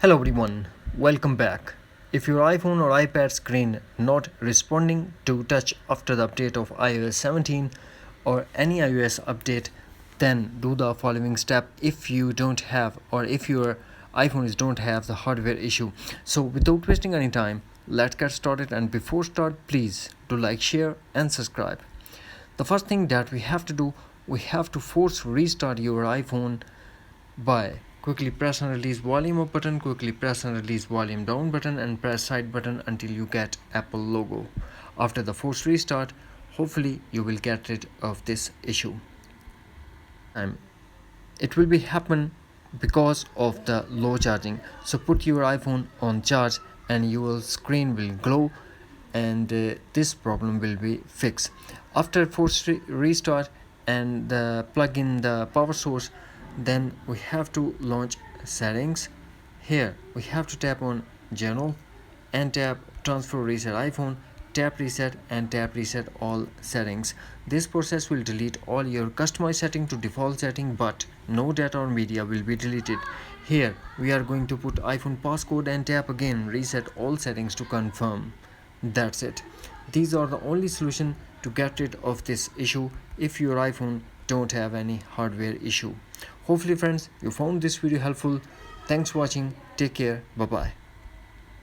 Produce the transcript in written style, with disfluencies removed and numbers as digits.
Hello everyone, welcome back. If your iPhone or iPad screen not responding to touch after the update of iOS 17 or any iOS update, then do the following step if you don't have or if your iPhones don't have the hardware issue. So without wasting any time, let's get started, and before start please do like, share and subscribe. The first thing that we have to do, we have to force restart your iPhone by quickly press and release volume up button, quickly press and release volume down button, and press side button until you get Apple logo. After the forced restart, hopefully you will get rid of this issue. It will be happen because of the low charging. So put your iPhone on charge and your screen will glow, and this problem will be fixed. After forced restart and plug in the power source, then we have to launch settings. Here we have to tap on general and tap transfer reset iPhone, tap reset and tap reset all settings. This process will delete all your customized setting to default setting, but no data or media will be deleted. Here we are going to put iPhone passcode and tap again reset all settings to confirm. That's it. These are the only solution to get rid of this issue if your iPhone don't have any hardware issue. Hopefully friends, you found this video helpful. Thanks for watching. Take care. Bye bye.